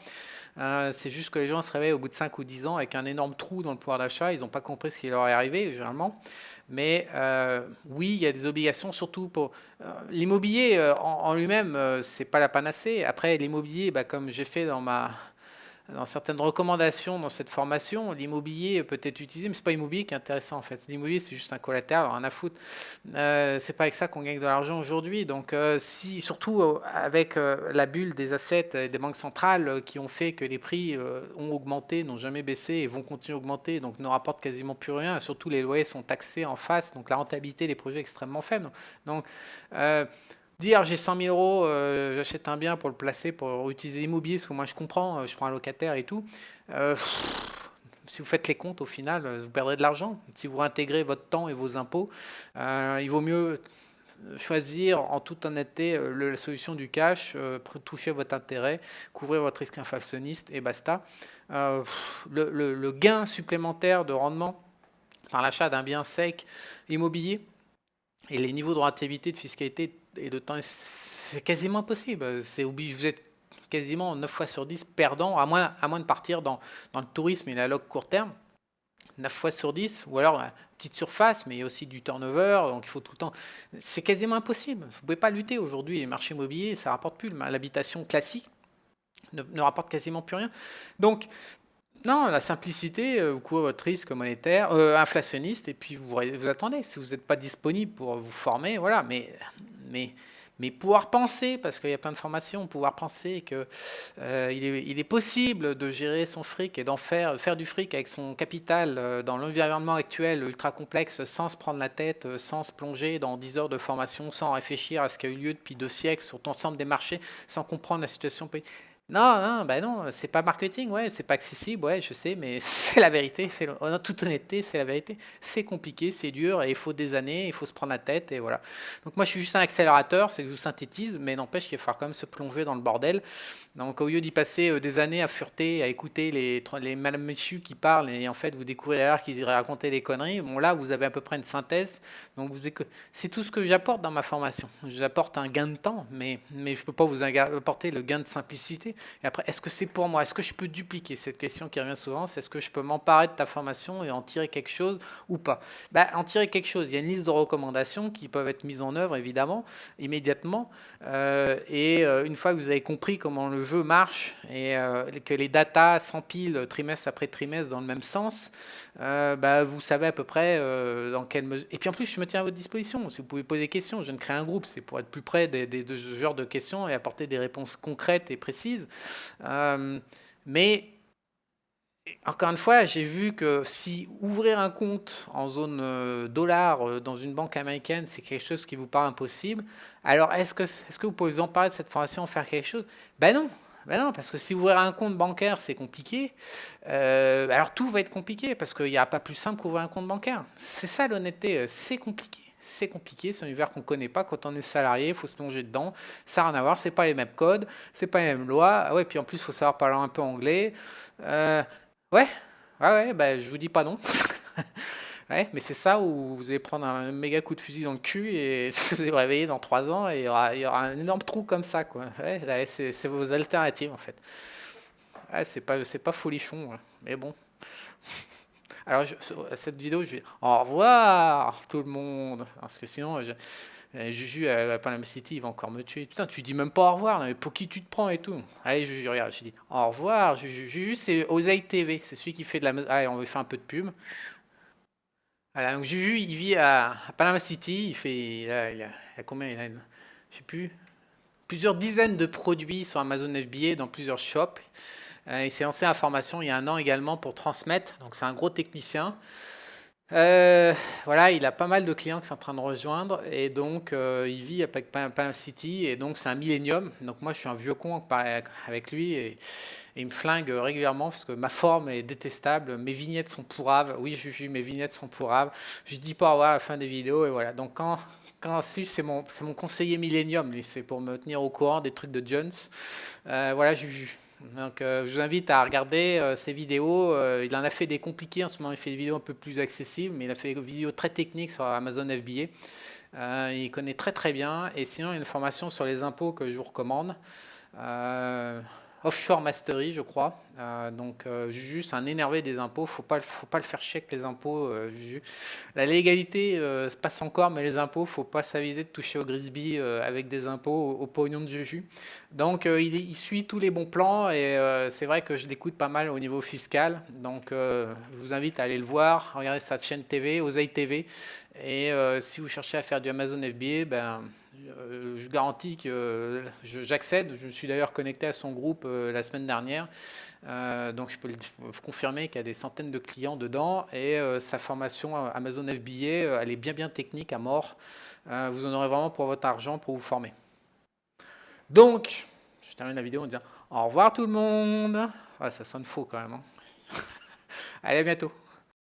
C'est juste que les gens se réveillent au bout de 5 ou 10 ans avec un énorme trou dans le pouvoir d'achat. Ils n'ont pas compris ce qui leur est arrivé, généralement. Mais oui, il y a des obligations, surtout pour... l'immobilier en lui-même, c'est pas la panacée. Après, l'immobilier, comme j'ai fait dans certaines recommandations dans cette formation, l'immobilier peut être utilisé, mais c'est pas l'immobilier qui est intéressant en fait. L'immobilier, c'est juste un collatéral, rien à foutre. C'est pas avec ça qu'on gagne de l'argent aujourd'hui. Donc, si surtout avec la bulle des assets et des banques centrales qui ont fait que les prix ont augmenté, n'ont jamais baissé et vont continuer à augmenter, donc ne rapportent quasiment plus rien. Et surtout, les loyers sont taxés en face, donc la rentabilité des projets est extrêmement faible. Donc, dire j'ai 100 000 euros, j'achète un bien pour le placer, pour utiliser l'immobilier, parce que moi je comprends, je prends un locataire et tout. Si vous faites les comptes, au final, vous perdrez de l'argent. Si vous réintégrez votre temps et vos impôts, il vaut mieux choisir en toute honnêteté la solution du cash, toucher votre intérêt, couvrir votre risque inflationniste et basta. Le gain supplémentaire de rendement par l'achat d'un bien sec immobilier et les niveaux de rentabilité, de fiscalité et de temps, c'est quasiment impossible. C'est obligé, vous êtes quasiment 9 fois sur 10 perdant, à moins de partir dans le tourisme et la loc court terme. 9 fois sur 10, ou alors petite surface, mais il y a aussi du turnover, donc il faut tout le temps. C'est quasiment impossible. Vous ne pouvez pas lutter aujourd'hui. Les marchés immobiliers, ça ne rapporte plus. L'habitation classique ne rapporte quasiment plus rien. Donc, non, la simplicité, vous couvrez votre risque monétaire, inflationniste, et puis vous attendez. Si vous n'êtes pas disponible pour vous former, voilà. Mais pouvoir penser, parce qu'il y a plein de formations, pouvoir penser que il est possible de gérer son fric et d'en faire du fric avec son capital dans l'environnement actuel ultra complexe, sans se prendre la tête, sans se plonger dans 10 heures de formation, sans réfléchir à ce qui a eu lieu depuis 2 siècles sur l'ensemble des marchés, sans comprendre la situation politique. Non, non, c'est pas marketing, ouais, c'est pas accessible, ouais, je sais, mais c'est la vérité, en toute honnêteté, c'est la vérité. C'est compliqué, c'est dur, et il faut des années, il faut se prendre la tête, et voilà. Donc moi, je suis juste un accélérateur, c'est que je vous synthétise, mais n'empêche qu'il va falloir quand même se plonger dans le bordel. Donc au lieu d'y passer des années à fureter, à écouter les madame messieurs qui parlent, et en fait vous découvrez derrière qu'ils iraient raconter des conneries, bon là vous avez à peu près une synthèse, donc c'est tout ce que j'apporte dans ma formation. J'apporte un gain de temps, mais je ne peux pas vous apporter le gain de simplicité. Et après, est-ce que c'est pour moi? Est-ce que je peux dupliquer? Cette question qui revient souvent, c'est est-ce que je peux m'emparer de ta formation et en tirer quelque chose ou pas? En tirer quelque chose, il y a une liste de recommandations qui peuvent être mises en œuvre évidemment, immédiatement, et une fois que vous avez compris comment le jeu marche et que les datas s'empilent trimestre après trimestre dans le même sens, vous savez à peu près dans quelle mesure. Et puis en plus, je me tiens à votre disposition. Si vous pouvez poser des questions, je viens de créer un groupe, c'est pour être plus près de ce genre de questions et apporter des réponses concrètes et précises. Mais encore une fois, j'ai vu que si ouvrir un compte en zone dollar dans une banque américaine, c'est quelque chose qui vous paraît impossible, alors est-ce que vous pouvez vous emparer de cette formation, faire quelque chose? Non. Non, parce que si ouvrir un compte bancaire, c'est compliqué, alors tout va être compliqué, parce qu'il n'y a pas plus simple qu'ouvrir un compte bancaire. C'est ça l'honnêteté, c'est compliqué. C'est compliqué, c'est un univers qu'on ne connaît pas. Quand on est salarié, il faut se plonger dedans. Ça n'a rien à voir, c'est pas les mêmes codes, c'est pas les mêmes lois. Ah ouais, puis en plus, il faut savoir parler un peu anglais. Ouais, je vous dis pas non. Ouais, mais c'est ça où vous allez prendre un méga coup de fusil dans le cul et vous allez vous réveiller dans 3 ans et il y aura un énorme trou comme ça, quoi. Ouais, c'est vos alternatives, en fait. Ouais, c'est pas folichon, ouais. Mais bon. Alors, cette vidéo, je vais au revoir tout le monde. Parce que sinon, Juju, à Panama City, il va encore me tuer. Putain, tu dis même pas au revoir, non, mais pour qui tu te prends et tout. Allez, Juju, regarde, je dis au revoir, Juju. Juju, c'est Oseille TV, c'est celui qui fait de la... Allez, on va faire un peu de pub. Voilà, donc Juju, il vit à Panama City, il a combien? Je sais plus, plusieurs dizaines de produits sur Amazon FBA dans plusieurs shops. Il s'est lancé à la formation il y a 1 an également pour transmettre, donc c'est un gros technicien. Voilà, il a pas mal de clients qui sont en train de rejoindre et donc il vit avec Panama City et donc c'est un millénium. Donc moi je suis un vieux con avec lui et il me flingue régulièrement parce que ma forme est détestable, mes vignettes sont pourraves. Oui, mes vignettes sont pourraves. Je dis pas au revoir à la fin des vidéos et voilà. Donc quand c'est mon conseiller millénium, lui, c'est pour me tenir au courant des trucs de Jones. Voilà, Juju. Donc, je vous invite à regarder ses vidéos. Il en a fait des compliquées en ce moment. Il fait des vidéos un peu plus accessibles, mais il a fait des vidéos très techniques sur Amazon FBA. Il connaît très très bien. Et sinon, il y a une formation sur les impôts que je vous recommande. Euh, Offshore Mastery, je crois. Donc, Juju, c'est un énervé des impôts. Faut pas le faire chier avec les impôts, Juju. La légalité se passe encore, mais les impôts, faut pas s'aviser de toucher au Grisby avec des impôts au pognon de Juju. Donc, il suit tous les bons plans et c'est vrai que je l'écoute pas mal au niveau fiscal. Donc, je vous invite à aller le voir, regarder sa chaîne TV, Oseille TV. Et si vous cherchez à faire du Amazon FBA, ben, je garantis que j'accède. Je me suis d'ailleurs connecté à son groupe la semaine dernière. Donc je peux confirmer qu'il y a des centaines de clients dedans et sa formation Amazon FBA, elle est bien technique à mort. Vous en aurez vraiment pour votre argent pour vous former. Donc, je termine la vidéo en disant au revoir tout le monde. Ah, ça sonne faux quand même, hein. Allez, à bientôt.